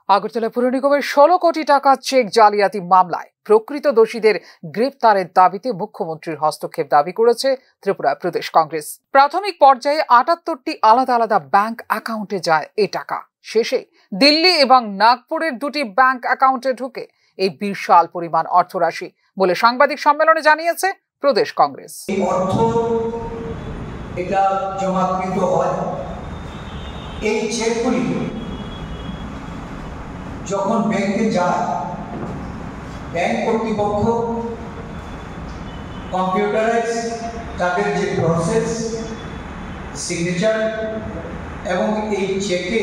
আগরতলা পুর নিগমের 16 কোটি টাকা চেক জালিয়াতি মামলায় প্রকৃত দোষীদের গ্রেপ্তারের দাবিতে মুখ্যমন্ত্রীর হস্তক্ষেপ দাবি করেছে ত্রিপুরা প্রদেশ কংগ্রেস। প্রাথমিক পর্যায়ে 78টি আলাদা আলাদা ব্যাংক অ্যাকাউন্টে যায় এই টাকা। শেষে দিল্লি এবং নাগপুরের দুটি ব্যাংক অ্যাকাউন্টে ঢুকে এই বিশাল পরিমাণ অর্থরাশি বলে সাংবাদিক সম্মেলনে জানিয়েছে প্রদেশ কংগ্রেস। এই অর্থ এটা জমাকৃত হয়, এই চেকগুলি যখন ব্যাংকে যায়, ব্যাংক কর্তৃপক্ষ কম্পিউটারাইজ তাদের যে প্রসেস, সিগনেচার এবং এই চেকে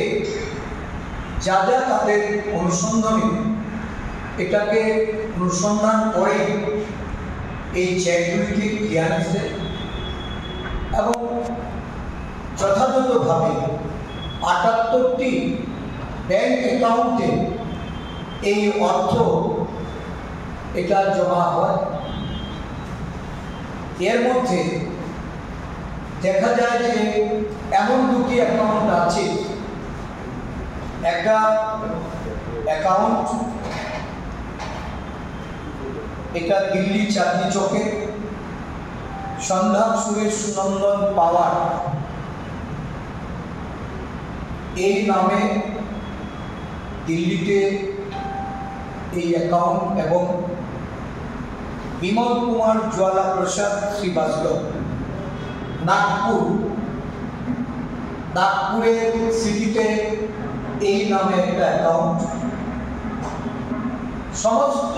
যা যা তাদের অনুসন্ধানে এটাকে অনুসন্ধান করে এই চেকগুলিকে ক্লিয়ারেন্স দেয় এবং যথাযথভাবে 78টি ব্যাংক অ্যাকাউন্টে এই অর্থ এটা জমা হয়। এর মধ্যে দেখা যায় যে এমন দুটি অ্যাকাউন্ট আছে, একটা অ্যাকাউন্ট এটা দিল্লি চাঁদনি চকে সন্ধ্যা সুরেশ নন্দন পাওয়ার এই নামে দিল্লিতে এই অ্যাকাউন্ট এবং বিমল কুমার জ্বালা প্রসাদ শ্রীবাস্তব নাগপুরের সিটিতে এই নামে একটা অ্যাকাউন্ট। সমস্ত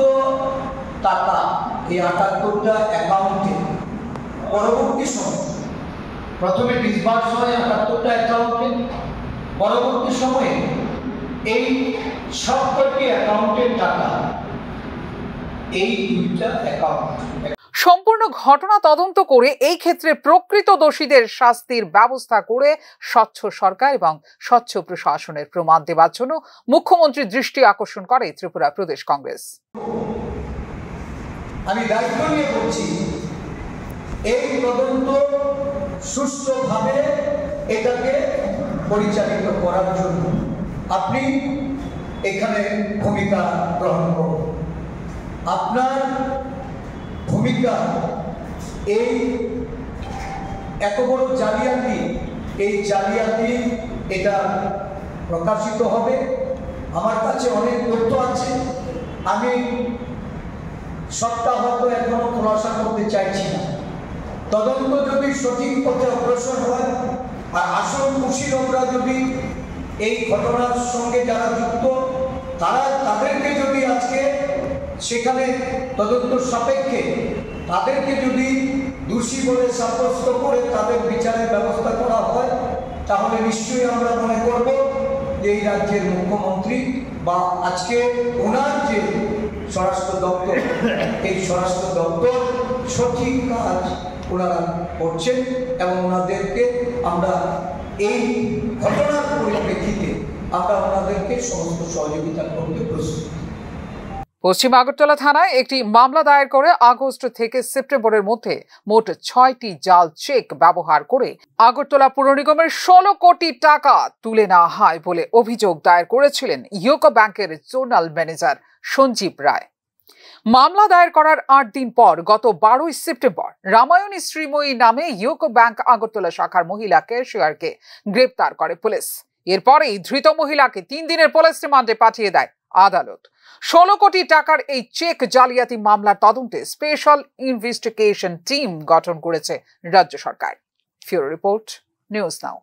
টাকা এই 78টা অ্যাকাউন্টে পরবর্তী সময় প্রথমে ডিসবার্স হয় 78টা অ্যাকাউন্টে, পরবর্তী সময়ে এই সবকটি অ্যাকাউন্টের টাকা এই দুইটা অ্যাকাউন্ট। সম্পূর্ণ ঘটনা তদন্ত করে এই ক্ষেত্রে প্রকৃত দোষীদের শাস্তির ব্যবস্থা করে স্বচ্ছ সরকার এবং স্বচ্ছ প্রশাসনের প্রমাণ দেওয়ার জন্য মুখ্যমন্ত্রীর দৃষ্টি আকর্ষণ করে ত্রিপুরা প্রদেশ কংগ্রেস। আমি দায়িত্ব নিয়ে বলছি, এই তদন্ত সুষ্ঠুভাবে এটাকে পরিচালিত করার জন্য আপনি এখানে ভূমিকা গ্রহণ করুন। আপনার ভূমিকা এই এত বড় জালিয়াতি, এই জালিয়াতি এটা প্রকাশিত হবে। আমার কাছে অনেক তথ্য আছে, আমি সবটা হয়তো এখনো খোলাসা করতে চাইছি না। তদন্ত যদি সঠিক পথে অগ্রসর হয় আর আসল কুশীলরা যদি এই ঘটনার সঙ্গে যারা যুক্ত তাদেরকে যদি আজকে সেখানে তদন্ত সাপেক্ষে তাদেরকে যদি দোষী বলে সাব্যস্ত করে তাদের বিচারের ব্যবস্থা করা হয়, তাহলে নিশ্চয়ই আমরা মনে করব যে এই রাজ্যের মুখ্যমন্ত্রী বা আজকে ওনার যে স্বরাষ্ট্র দপ্তর, এই স্বরাষ্ট্র দপ্তর সঠিক কাজ ওনারা করছেন এবং ওনাদেরকে আমরা এই ঘটনার পরিপ্রেক্ষিতে আমরা ওনাদেরকে সমস্ত সহযোগিতা করতে প্রস্তুত। পশ্চিম আগরতলা থানায় একটি মামলা দায়ের করে আগস্ট থেকে সেপ্টেম্বরের মধ্যে মোট 6টি জাল চেক ব্যবহার করে আগরতলা পুর নিগমের 16 কোটি টাকা তুলে নেওয়া হয় বলে অভিযোগ দায়ের করেছিলেন ইউকো ব্যাংকের জোনাল ম্যানেজার সঞ্জীব রায়। মামলা দায়ের করার 8 দিন পর গত 12 সেপ্টেম্বর রামায়ণী শ্রীময়ী নামে ইউকো ব্যাংক আগরতলা শাখার মহিলা ক্যাশিয়ারকে গ্রেপ্তার করে পুলিশ। এরপরেই ধৃত মহিলাকে 3 দিনের পুলিশ রিমান্ডে পাঠিয়ে দেয় আদালত। 16 কোটি টাকার এই চেক জালিয়াতি মামলার তদন্তে স্পেশাল ইনভেস্টিগেশন টিম গঠন করেছে রাজ্য সরকার। ফিউরো রিপোর্ট, নিউজ নাও।